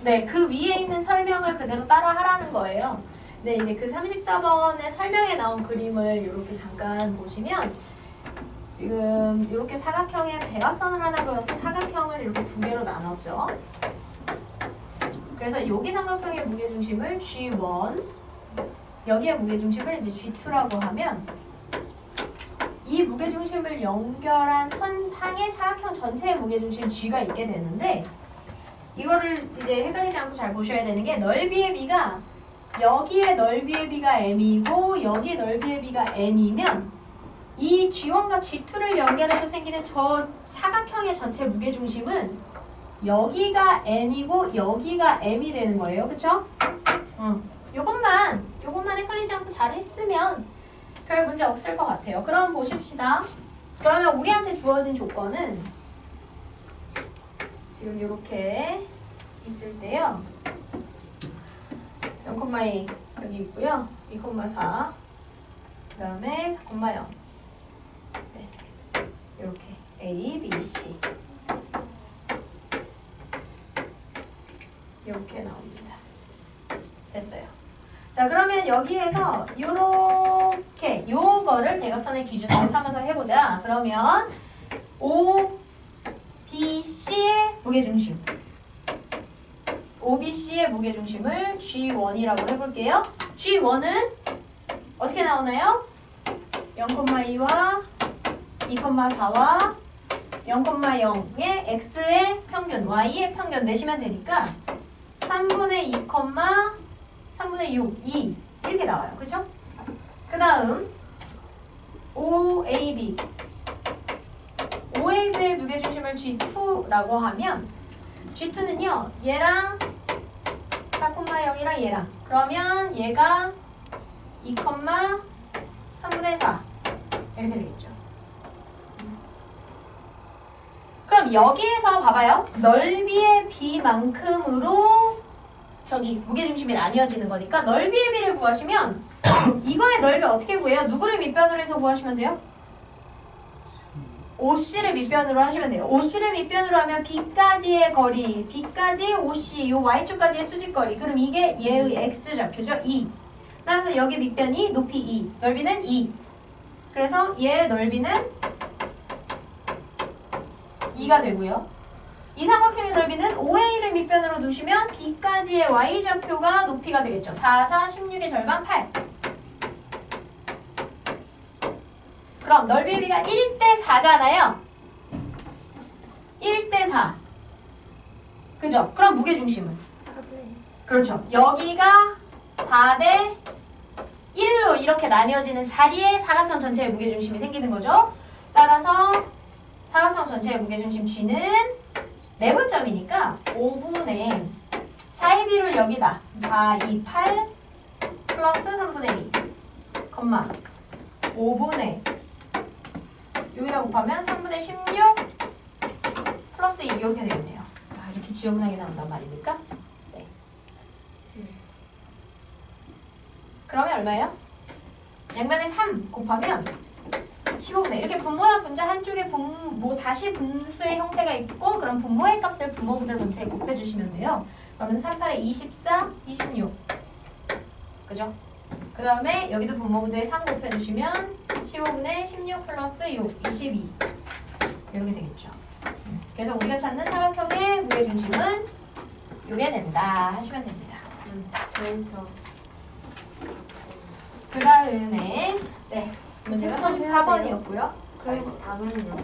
네, 그 위에 있는 설명을 그대로 따라 하라는 거예요. 네, 이제 그 34번의 설명에 나온 그림을 이렇게 잠깐 보시면 지금 이렇게 사각형에 대각선을 하나 그려서 사각형을 이렇게 두 개로 나눴죠. 그래서 여기 삼각형의 무게중심을 G1, 여기에 무게중심을 이제 G2라고 하면 이 무게중심을 연결한 선상에 사각형 전체의 무게중심 G가 있게 되는데 이거를 이제 헷갈리지 않고 잘 보셔야 되는 게 넓이의 B가 여기에 넓이의 B가 M이고 여기에 넓이의 B가 N이면 이 G1과 G2를 연결해서 생기는 저 사각형의 전체 무게중심은 여기가 N이고 여기가 M이 되는 거예요. 그쵸? 요것만 헷갈리지 않고 잘 했으면 별 문제 없을 것 같아요. 그럼 보십시다. 그러면 우리한테 주어진 조건은 지금 이렇게 있을 때요. 0,2 여기 있고요. 2,4 그 다음에 4,0 네. 이렇게 A, B, C 이렇게 나옵니다. 됐어요. 자, 그러면 여기에서 요렇게 요거를 대각선의 기준으로 삼아서 해보자. 그러면 O, B, C의 무게중심 OBC의 무게중심을 G1이라고 해볼게요. G1은 어떻게 나오나요? 0,2와 2,4와 0,0의 X의 평균, Y의 평균 내시면 되니까 3분의 2, 3분의 6, 2 이렇게 나와요. 그쵸? 그 다음 OAB OAB의 무게중심을 G2라고 하면 G2는요 얘랑 4,0이랑 얘랑 그러면 얘가 2,3분의 4 이렇게 되겠죠. 그럼 여기에서 봐봐요. 넓이의 B만큼으로 저기 무게중심이 나뉘어지는 거니까 넓이의 B를 구하시면 이거의 넓이 어떻게 구해요? 누구를 밑변으로 해서 구하시면 돼요? OC를 밑변으로 하시면 돼요. OC를 밑변으로 하면 B까지의 거리, B까지 OC, 요 Y축까지의 수직거리. 그럼 이게 얘의 X좌표죠? 2. 따라서 여기 밑변이 높이 2, 넓이는 2. 그래서 얘의 넓이는 2가 되고요. 이 삼각형의 넓이는 OA를 밑변으로 두시면 B까지의 Y좌표가 높이가 되겠죠. 4, 4, 16의 절반 8. 그럼 넓이의 B가 1대 4잖아요. 1대 4. 그죠? 그럼 무게중심은? 그렇죠. 여기가 4대 1로 이렇게 나뉘어지는 자리에 사각형 전체의 무게중심이 생기는 거죠. 따라서 사각형 전체의 무게중심 G는 내분점이니까 5분의 4의 비율을 여기다 4, 2, 8 플러스 3분의 2 5분의 여기다 곱하면 3분의 16 플러스 2 이렇게 되겠네요. 아, 이렇게 지저분하게 나온단 말입니까? 네. 그러면 얼마예요? 양변에 3 곱하면 15분의 이렇게 분모나 분자 한쪽에 다시 분수의 형태가 있고 그럼 분모의 값을 분모 분자 전체에 곱해주시면 돼요. 그러면 3, 8에 24, 26 그죠? 그 다음에 여기도 분모 분자에 3 곱해주시면 15분의 16 플러스 6, 22 이렇게 되겠죠. 그래서 우리가 찾는 사각형의 무게중심은 이게 된다 하시면 됩니다. 그 다음에 네 문제가 34번이었고요. 그래서 답은요?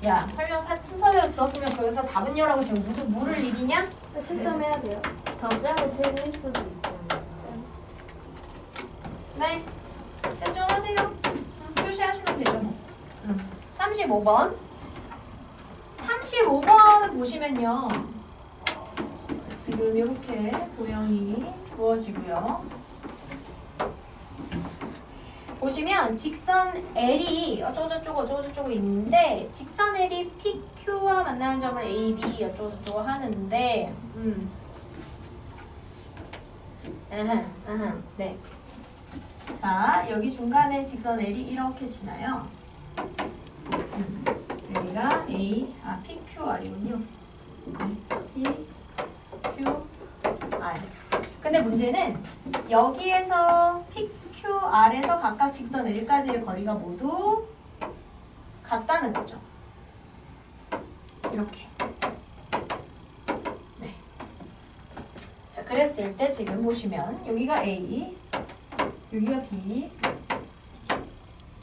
야 설명 순서대로 들었으면 거기서 답은요라고 지금 물을 일이냐? 채점해야 돼요. 더 짜고 틀릴 수도 있잖아요. 네 채점하세요. 표시하시면 되죠 뭐. 35번 35번을 보시면요 지금 이렇게 도형이 주어지고요. 보시면 직선 L이 어쩌고저쩌고 있는데 직선 L이 PQ와 만나는 점을 A, B 어쩌고저쩌고 하는데 네. 자 여기 중간에 직선 L이 이렇게 지나요. 여기가 A, PQR이군요. 근데 문제는 여기에서 PQR에서 각각 직선 L까지의 거리가 모두 같다는 거죠. 이렇게. 네. 자, 그랬을 때 지금 보시면 여기가 A, 여기가 B,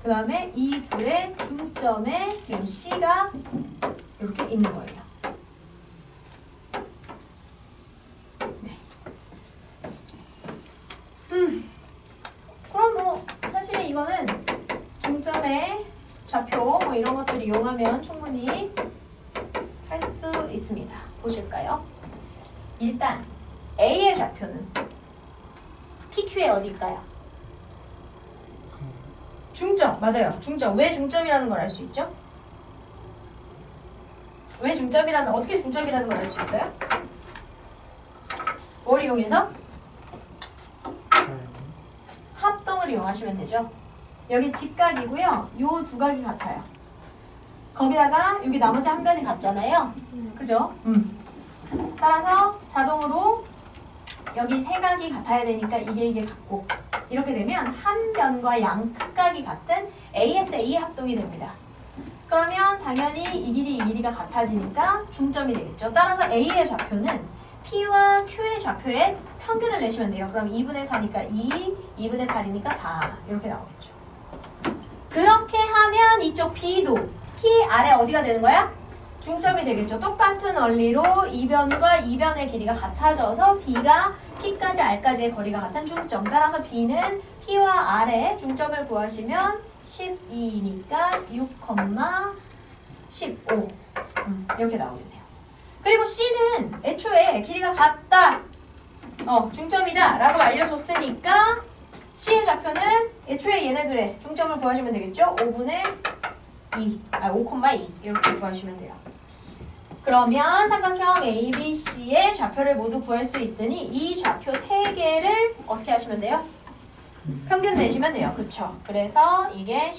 그 다음에 이 둘의 중점에 지금 C가 이렇게 있는 거예요. 네. 그럼 뭐 사실 이거는 중점의 좌표 뭐 이런 것들 이용하면 충분히 할 수 있습니다. 보실까요? 일단 A의 좌표는 PQ의 어디일까요? 중점, 맞아요. 중점. 왜 중점이라는 걸 알 수 있죠? 왜 중점이라는, 어떻게 중점이라는 걸 알 수 있어요? 뭘 이용해서? 합동을 이용하시면 되죠. 여기 직각이고요. 요 두 각이 같아요. 거기다가 여기 나머지 한 변이 같잖아요. 그죠? 따라서 자동으로 여기 세 각이 같아야 되니까 이게 같고, 이렇게 되면 한 변과 양 끝각이 같은 ASA 합동이 됩니다. 그러면 당연히 이 길이가 같아지니까 중점이 되겠죠. 따라서 A의 좌표는 P와 Q의 좌표에 평균을 내시면 돼요. 그럼 2분의 4니까 2, 2분의 8이니까 4 이렇게 나오겠죠. 그렇게 하면 이쪽 B도 P 아래 어디가 되는 거야? 중점이 되겠죠. 똑같은 원리로 이변과 이변의 길이가 같아져서 B가 P까지 R까지의 거리가 같은 중점. 따라서 B는 P와 R의 중점을 구하시면 12니까 6,15 이렇게 나오겠네요. 그리고 C는 애초에 길이가 같다, 중점이다 라고 알려줬으니까 C의 좌표는 애초에 얘네들의 중점을 구하시면 되겠죠. 5분의 2, 5,2 이렇게 구하시면 돼요. 그러면 삼각형 ABC의 좌표를 모두 구할 수 있으니 이 좌표 3개를 어떻게 하시면 돼요? 평균 내시면 돼요. 그쵸? 그래서 이게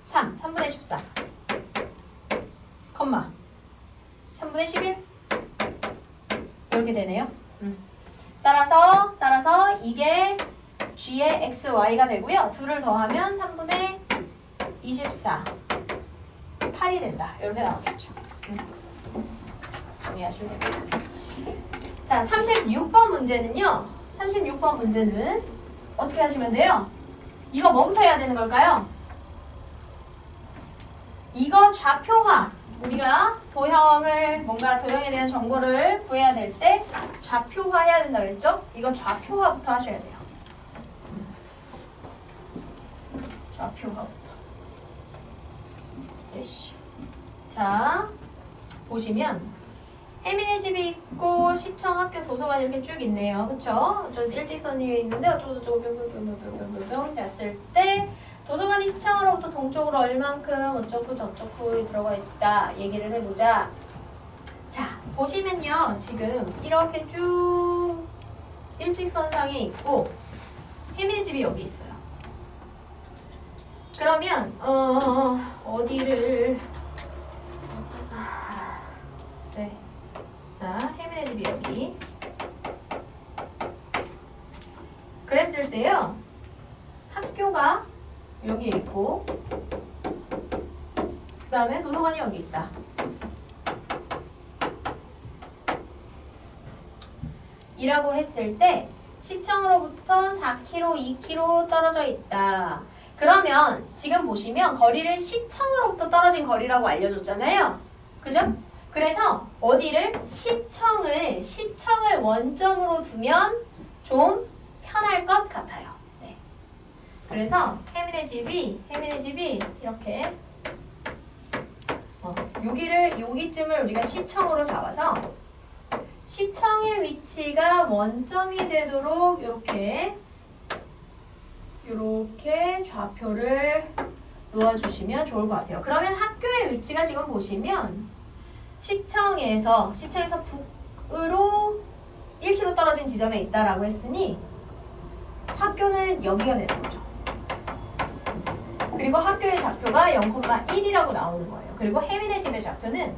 3분의 14, 3분의 11 이렇게 되네요. 따라서 이게 G의 XY가 되고요. 둘을 더하면 3분의 24 8이 된다. 이렇게 나오겠죠. 정리하시면 됩니다. 자, 36번 문제는요. 36번 문제는 어떻게 하시면 돼요? 이거 뭐부터 해야 되는 걸까요? 이거 좌표화. 우리가 뭔가 도형에 대한 정보를 구해야 될 때 좌표화 해야 된다 그랬죠? 이거 좌표화부터 하셔야 돼요. 좌표화부터. 자, 보시면 혜민의 집이 있고 시청, 학교, 도서관 이렇게 쭉 있네요. 그쵸? 저 일직선이 있는데 어쩌고저쩌고 뿅뿅뿅뿅뿅뿅 됐을 때 도서관이 시청으로부터 동쪽으로 얼만큼 어쩌고 저쩌고 들어가 있다 얘기를 해보자. 자, 보시면요. 지금 이렇게 쭉 일직선상에 있고 혜민의 집이 여기 있어요. 그러면 어디를 네. 자, 혜민의 집이 여기. 그랬을 때요. 학교가 여기 있고 그 다음에 도서관이 여기 있다. 이라고 했을 때 시청으로부터 4km, 2km 떨어져 있다. 그러면 지금 보시면 거리를 시청으로부터 떨어진 거리라고 알려줬잖아요. 그죠? 그래서 어디를? 시청을 원점으로 두면 좀 편할 것 같아요. 네. 그래서 혜민의 집이 이렇게 여기쯤을 우리가 시청으로 잡아서 시청의 위치가 원점이 되도록 이렇게 좌표를 놓아주시면 좋을 것 같아요. 그러면 학교의 위치가 지금 보시면 시청에서 북으로 1km 떨어진 지점에 있다라고 했으니 학교는 여기가 되는 거죠. 그리고 학교의 좌표가 0,1이라고 나오는 거예요. 그리고 혜민의 집의 좌표는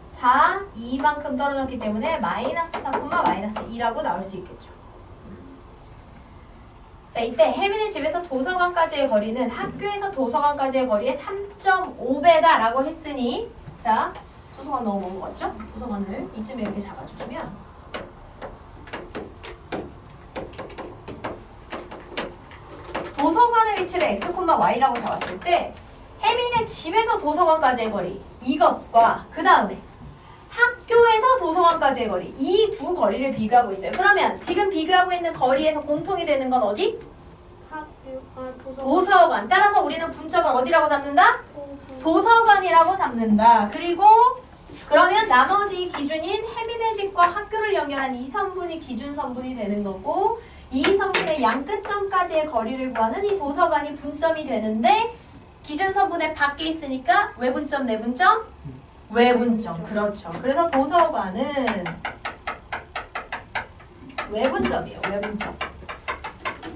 4, 2만큼 떨어졌기 때문에 마이너스 4, 마이너스 2라고 나올 수 있겠죠. 자, 이때 혜민의 집에서 도서관까지의 거리는 학교에서 도서관까지의 거리의 3.5배다 라고 했으니, 자, 도서관 너무 먼 것 같죠? 도서관을 이쯤에 이렇게 잡아주시면 도서관의 위치를 x, y라고 잡았을 때 혜민의 집에서 도서관까지의 거리 이것과 그 다음에 학교에서 도서관까지의 거리 이 두 거리를 비교하고 있어요. 그러면 지금 비교하고 있는 거리에서 공통이 되는 건 어디? 도서관. 따라서 우리는 분점을 어디라고 잡는다? 도서관이라고 잡는다. 그리고 그러면 나머지 기준인 혜민의 집과 학교를 연결한 이 선분이 기준 선분이 되는 거고 이 선분의 양 끝점까지의 거리를 구하는 이 도서관이 분점이 되는데 기준 선분의 밖에 있으니까 외분점, 내분점? 외분점. 그렇죠. 그래서 도서관은 외분점이에요. 외분점.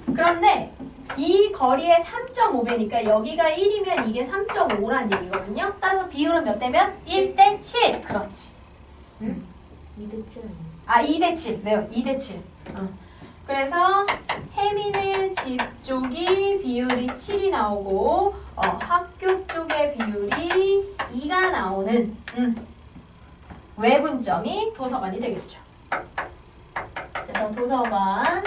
그런데 이 거리의 3.5배니까 여기가 1이면 이게 3.5란 얘기거든요. 따라서 비율은 몇 대면? 1대 7. 그렇지. 응? 2대 7. 아, 2대 7. 네, 2대 7. 그래서 혜민의 집 쪽이 비율이 7이 나오고 학교 쪽의 비율이 2가 나오는 외분점이 도서관이 되겠죠. 그래서 도서관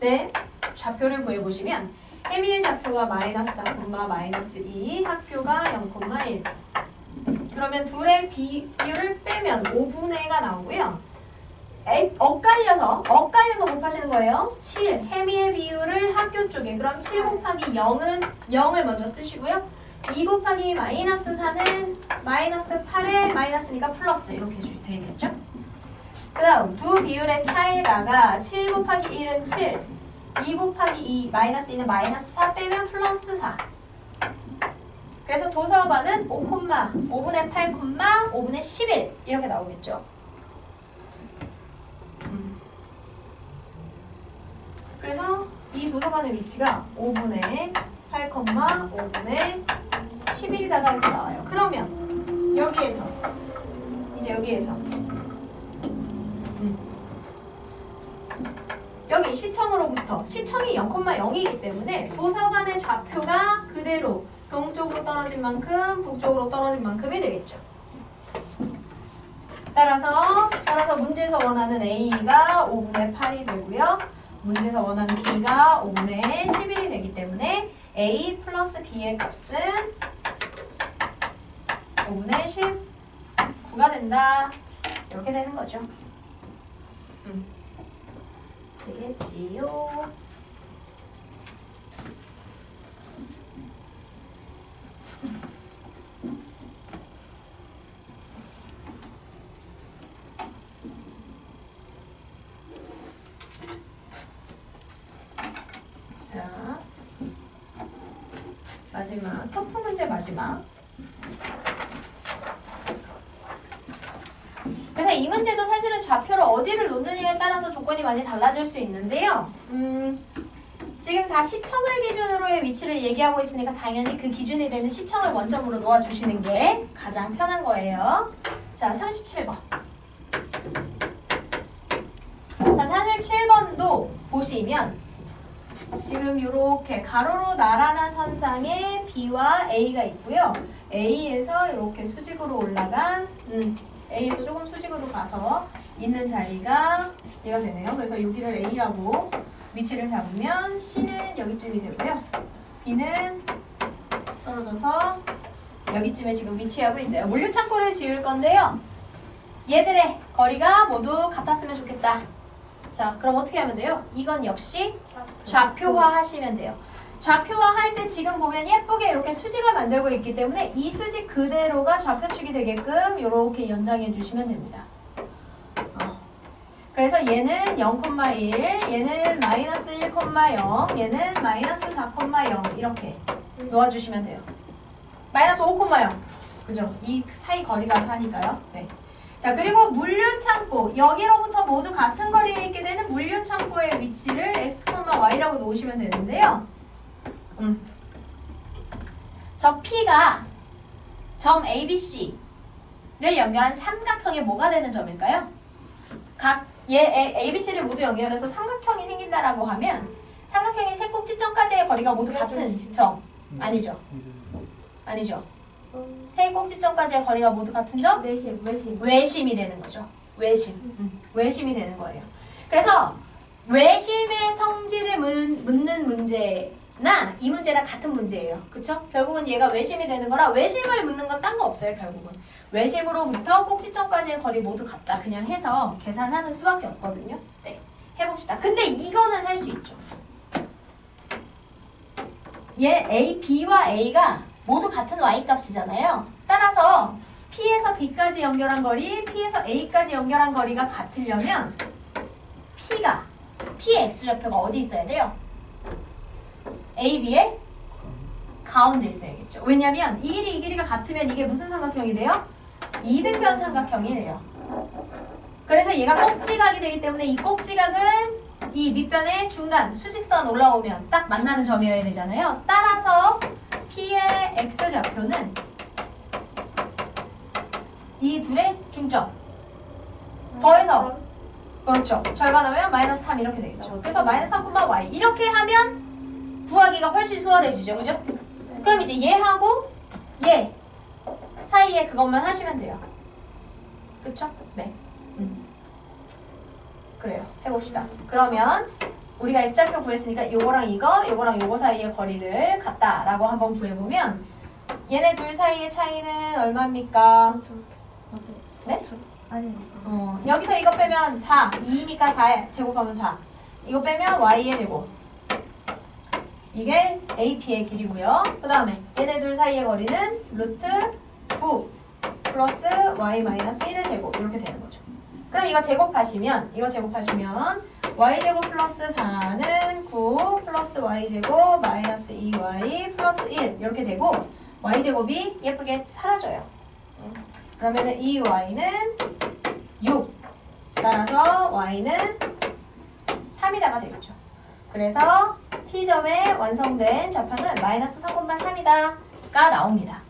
네 좌표를 구해보시면 혜민의 좌표가 마이너스 4, 마이너스 2, 학교가 0,1. 그러면 둘의 비율을 빼면 5분의 1가 나오고요. 엇갈려서 곱하시는 거예요. 7, 혜미의 비율을 학교 쪽에. 그럼 7 곱하기 0은 0을 먼저 쓰시고요. 2 곱하기 마이너스 4는 마이너스 8에 마이너스니까 플러스 이렇게 되겠죠. 그 다음 두 비율의 차에다가 7 곱하기 1은 7, 2 곱하기 2, 마이너스 2는 마이너스 4 빼면 플러스 4. 그래서 도서관은 5분의 8, 5분의 11 이렇게 나오겠죠. 그래서 이 도서관의 위치가 5분의 8, 5분의 11이다가 이렇게 나와요. 그러면 여기에서 여기 시청으로부터 시청이 0,0이기 때문에 도서관의 좌표가 그대로 동쪽으로 떨어진 만큼 북쪽으로 떨어진 만큼이 되겠죠. 따라서 문제에서 원하는 A가 5분의 8이 되고요. 문제에서 원하는 B가 5분의 11이 되기 때문에 A 플러스 B의 값은 5분의 19가 된다. 이렇게 되는 거죠. 되겠지요. 자, 마지막 터프 문제 마지막. 그래서 이 문제도 사실은 좌표를 어디를 놓느냐에 따라서 조건이 많이 달라질 수 있는데요. 지금 다 시청을 기준으로의 위치를 얘기하고 있으니까 당연히 그 기준이 되는 시청을 원점으로 놓아주시는 게 가장 편한 거예요. 자, 37번. 자, 37번도 보시면 지금 이렇게 가로로 나란한 선상에 B와 A가 있고요. A에서 이렇게 수직으로 올라간 A에서 조금 수직으로 가서 있는 자리가 얘가 되네요. 그래서 여기를 A라고 위치를 잡으면 C는 여기쯤이 되고요. B는 떨어져서 여기쯤에 지금 위치하고 있어요. 물류창고를 지을 건데요. 얘들의 거리가 모두 같았으면 좋겠다. 자, 그럼 어떻게 하면 돼요? 이건 역시 좌표화 하시면 돼요. 좌표화 할 때 지금 보면 예쁘게 이렇게 수직을 만들고 있기 때문에 이 수직 그대로가 좌표축이 되게끔 이렇게 연장해 주시면 됩니다. 그래서 얘는 0,1, 얘는 마이너스 1,0, 얘는 마이너스 4,0 이렇게 놓아주시면 돼요. 마이너스 5,0. 그죠? 이 사이 거리가 하니까요. 네. 자, 그리고 물류창고. 여기로부터 모두 같은 거리에 있게 되는 물류창고의 위치를 x, y라고 놓으시면 되는데요. 저 P가 점 ABC, 연결한 삼각형이 뭐가 되는 점일까요? 얘 ABC를 모두 연결해서 삼각형이 생긴다라고 하면 삼각형이 세 꼭지점까지의 거리가 모두 같은 점. 아니죠. 아니죠. 세 꼭지점까지의 거리가 모두 같은 점? 외심이 되는 거죠. 외심이 되는 거예요. 그래서 외심의 성질을 묻는 문제나 이 문제랑 같은 문제예요. 그쵸? 결국은 얘가 외심이 되는 거라 외심을 묻는 건 딴 거 없어요. 결국은. 외심으로부터 꼭지점까지의 거리 모두 같다. 그냥 해서 계산하는 수밖에 없거든요. 네, 해봅시다. 근데 이거는 할 수 있죠. 얘 A, B와 A가 모두 같은 Y값이잖아요. 따라서 P에서 B까지 연결한 거리, P에서 A까지 연결한 거리가 같으려면 P의 X좌표가 어디 있어야 돼요? A, B의 가운데 있어야겠죠. 왜냐면 이 길이가 같으면 이게 무슨 삼각형이 돼요? 이등변 삼각형이 돼요. 그래서 얘가 꼭지각이 되기 때문에 이 꼭지각은 이 밑변의 중간 수직선 올라오면 딱 만나는 점이어야 되잖아요. 따라서 P의 X좌표는 이 둘의 중점 더해서 그렇죠. 절반하면 마이너스 3 이렇게 되겠죠. 그래서 마이너스 3, y 이렇게 하면 구하기가 훨씬 수월해지죠. 그죠? 그럼 이제 얘하고 얘 사이에 그것만 하시면 돼요. 그쵸? 네. 그래요. 해봅시다. 그러면 우리가 X좌표 구했으니까 요거랑 요거랑 요거 사이의 거리를 같다라고 한번 구해보면 얘네 둘 사이의 차이는 얼마입니까? 네? 여기서 이거 빼면 4, 2니까 4에 제곱하면 4. 이거 빼면 y의 제곱. 이게 AP의 길이고요. 그 다음에 얘네 둘 사이의 거리는 루트 9 플러스 y 마이너스 1의 제곱 이렇게 되는 거죠. 그럼 이거 제곱하시면 y제곱 플러스 4는 9 플러스 y제곱 마이너스 2y 플러스 1 이렇게 되고 y제곱이 예쁘게 사라져요. 그러면은 2y는 6 따라서 y는 3이다가 되겠죠. 그래서 P점에 완성된 좌표는 마이너스 3,3이다 가 나옵니다.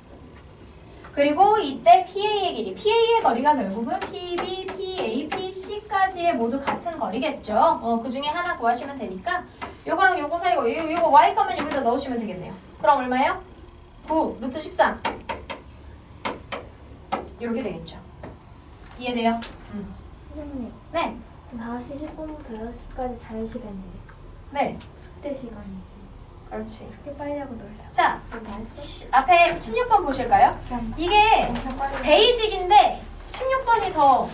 그리고 이때 PA의 길이, PA의 거리가 결국은 PB, PA, PC까지의 모두 같은 거리겠죠. 그 중에 하나 구하시면 되니까 요거랑 요거 사이고 요거 Y값만 여기다 넣으시면 되겠네요. 그럼 얼마예요? 9 루트 13 이렇게 되겠죠. 이해돼요? 선생님, 네. 5시 10분부터 6시까지 자유시간이에요. 네. 숙제 시간이지. 그렇지. 숙제 빨리 하고 놀자. 자, 앞에 16번 보실까요? 이게 베이직인데 16번이 더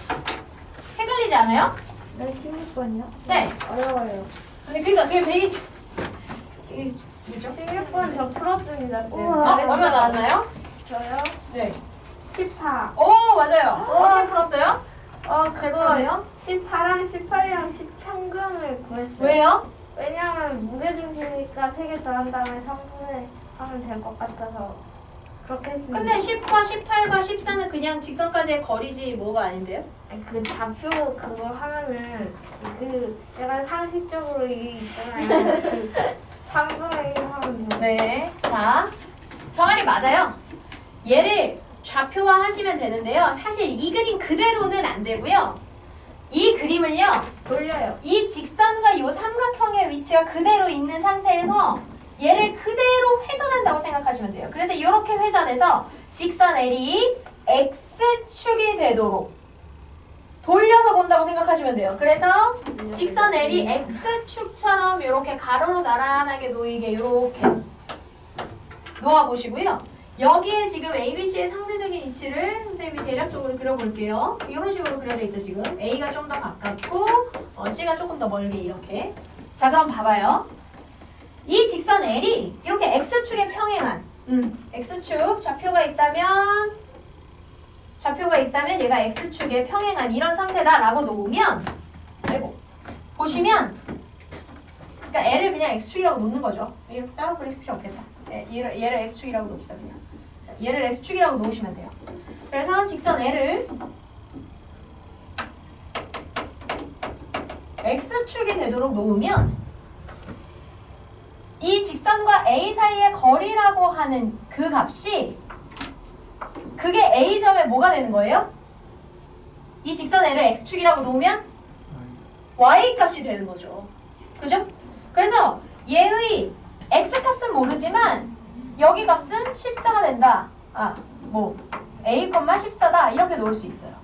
헷갈리지 않아요? 네, 16번이요? 네. 어려워요. 근데 그러니까 그게 베이직 이게 뭐죠? 16번 저 풀었습니다. 얼마 나왔나요? 저요? 네. 14. 오, 맞아요. 어떻게 풀었어요? 잘 그거 풀었네요. 14랑 18이랑 10평균을 구했어요. 왜요? 왜냐면 무게중심이니까 3개 더한 다음에 3분의 하면 될 것 같아서 그렇게 했습니다. 근데 10과 18과 14는 그냥 직선까지의 거리지 뭐가 아닌데요? 그 좌표 그걸 하면은 그 약간 상식적으로 이게 있잖아요. 그 3분의 1 하면 돼요. 네. 자, 저 말이 맞아요. 얘를 좌표화 하시면 되는데요. 사실 이 그림 그대로는 안 되고요. 이 그림을요. 돌려요. 이 직선과 이 삼각형의 위치가 그대로 있는 상태에서 얘를 그대로 회전한다고 생각하시면 돼요. 그래서 이렇게 회전해서 직선 L이 X축이 되도록 돌려서 본다고 생각하시면 돼요. 그래서 직선 L이 X축처럼 이렇게 가로로 나란하게 놓이게 이렇게 놓아보시고요. 여기에 지금 ABC의 상대적인 위치를 선생님이 대략적으로 그려볼게요. 이런 식으로 그려져 있죠, 지금. A가 좀 더 가깝고 C가 조금 더 멀게 이렇게. 자, 그럼 봐봐요. 이 직선 L이 이렇게 X축에 평행한 X축 좌표가 있다면 얘가 X축에 평행한 이런 상태다라고 놓으면 보시면 그러니까 L을 그냥 X축이라고 놓는 거죠. 이렇게 따로 그릴 필요 없겠다. 얘를 X축이라고 놓읍시다, 그냥. 얘를 X축이라고 놓으시면 돼요. 그래서 직선 L을 X축이 되도록 놓으면 이 직선과 A 사이의 거리라고 하는 그 값이 그게 A점에 뭐가 되는 거예요? 이 직선 L을 x축이라고 놓으면 y값이 되는 거죠. 그죠? 그래서 얘의 x값은 모르지만 여기 값은 14가 된다. a, 14다 이렇게 놓을 수 있어요.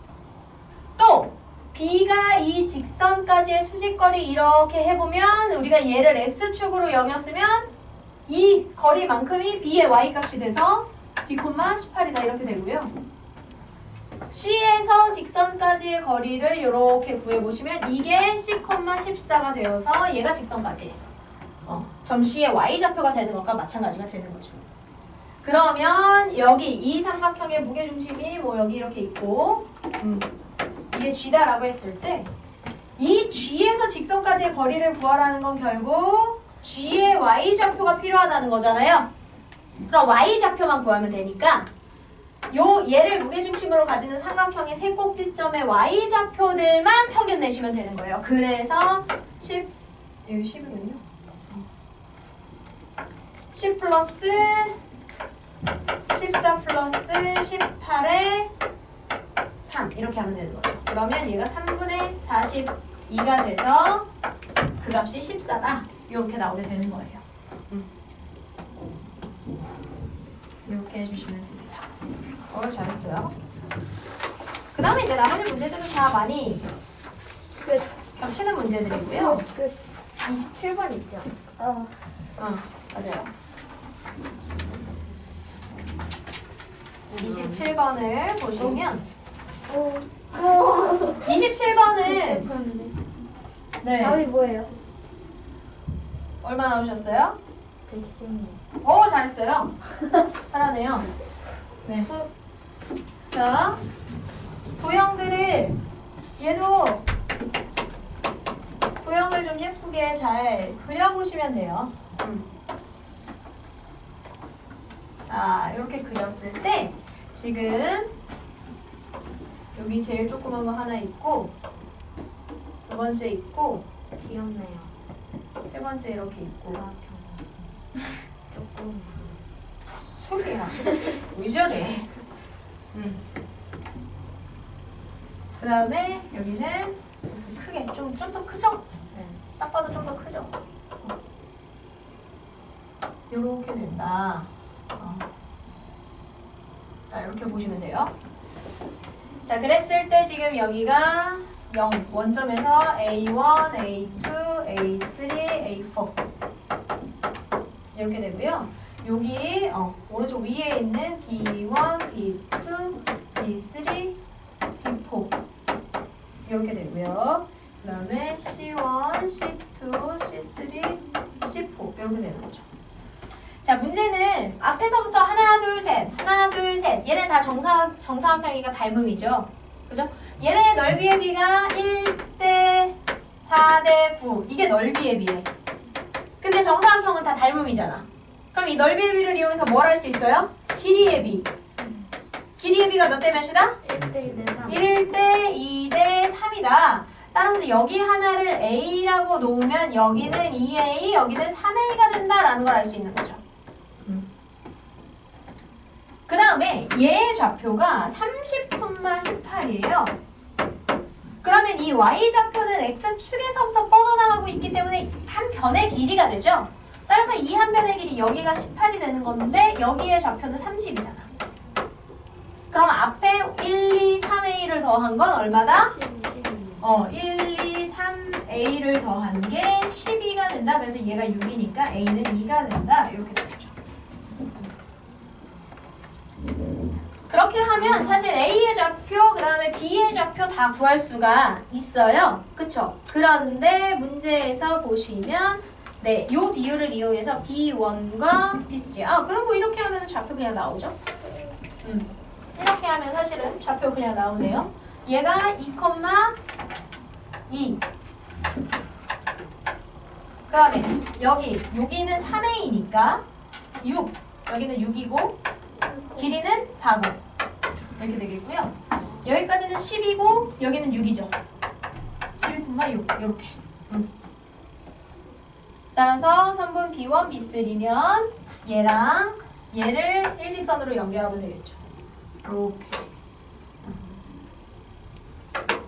또 b가 이 직선까지의 수직거리 이렇게 해보면 우리가 얘를 x축으로 여겼으면 이 거리만큼이 b의 y값이 돼서 b, 18이다 이렇게 되고요. C에서 직선까지의 거리를 이렇게 구해보시면 이게 C, 14가 되어서 얘가 직선까지 점 C의 Y좌표가 되는 것과 마찬가지가 되는 거죠. 그러면 여기 이 삼각형의 무게중심이 뭐 여기 이렇게 있고 이게 G다라고 했을 때 이 G에서 직선까지의 거리를 구하라는 건 결국 G의 Y좌표가 필요하다는 거잖아요. 그럼 Y좌표만 구하면 되니까 얘를 무게중심으로 가지는 삼각형의 세 꼭지점의 Y좌표들만 평균 내시면 되는 거예요. 그래서 10, 여기 10이군요. 10 플러스 14 플러스 18에 3 이렇게 하면 되는 거죠. 그러면 얘가 3분의 42가 돼서 그 값이 14다. 이렇게 나오게 되는 거예요. 이렇게 해주시면 됩니다. 잘했어요. 그 다음에 이제 나머지 문제들은 다 많이 겹치는 문제들이고요. 27번 있죠? 맞아요. 27번을 보시면 27번은 네. 답이 뭐예요? 얼마 나오셨어요? 116. 오, 잘했어요. 잘하네요. 네. 자, 도형들을 얘도 도형을 좀 예쁘게 잘 그려보시면 돼요. 자, 이렇게 그렸을 때 지금 여기 제일 조그만 거 하나 있고 두 번째 있고 귀엽네요. 세 번째 이렇게 있고 조금. 소리야. 왜 저래? 그 다음에 여기는 크게 좀 더 크죠? 네. 딱 봐도 좀 더 크죠? 이렇게 된다. 자, 이렇게 보시면 돼요. 자, 그랬을 때 지금 여기가 0, 원점에서 A1, A2, A3, A4 이렇게 되고요. 여기 오른쪽 위에 있는 B1, B2, B3, B4 이렇게 되고요. 그 다음에 C1, C2, C3, C4 이렇게 되는 거죠. 자, 문제는 앞에서부터 하나, 둘, 셋, 하나, 둘, 셋 얘네 다 정사각형이가 닮음이죠. 그죠? 얘네 넓이의 비가 1대 4대 9 이게 넓이의 비례. 근데 정사각형은 다 닮음이잖아. 그럼 이 넓이의 비를 이용해서 뭘 할 수 있어요? 길이의 비. 길이의 비가 몇 대 몇이다? 1대 2대 3. 1대 2대 3이다. 따라서 여기 하나를 A라고 놓으면 여기는 2A, 여기는 3A가 된다라는 걸 알 수 있는 거죠. 그 다음에 얘의 좌표가 30,18이에요. 그러면 이 Y좌표는 X축에서부터 뻗어나가고 있기 때문에 한 변의 길이가 되죠. 따라서 이 한 변의 길이 여기가 18이 되는 건데 여기의 좌표는 30이잖아. 그럼 앞에 1, 2, 3A를 더한 건 얼마다? 1, 2, 3A를 더한 게 12가 된다. 그래서 얘가 6이니까 A는 2가 된다. 이렇게 되겠죠. 그렇게 하면 사실 A의 좌표, 그 다음에 B의 좌표 다 구할 수가 있어요. 그쵸? 그런데 문제에서 보시면 네, 요 비율을 이용해서 B1과 B3 그럼 뭐 이렇게 하면 좌표 그냥 나오죠? 이렇게 하면 사실은 좌표 그냥 나오네요. 얘가 2,2 그 다음에 여기는 3A니까 6 여기는 6이고 길이는 4고 이렇게 되겠고요. 여기까지는 10이고 여기는 6이죠. 12,6 이렇게. 따라서 선분 B1, B3면 얘랑 얘를 일직선으로 연결하면 되겠죠. 이렇게.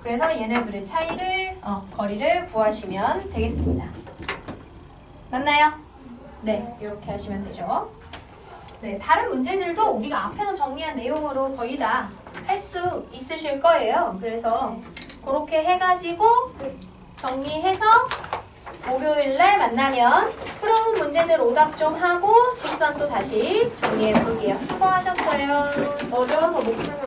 그래서 얘네 둘의 차이를 거리를 구하시면 되겠습니다. 맞나요? 네, 이렇게 하시면 되죠. 네, 다른 문제들도 우리가 앞에서 정리한 내용으로 거의 다 할 수 있으실 거예요. 그래서 그렇게 해가지고 정리해서 목요일날 만나면 풀어온 문제들 오답 좀 하고 직선 또 다시 정리해 볼게요. 수고하셨어요. 어려워서 못 풀면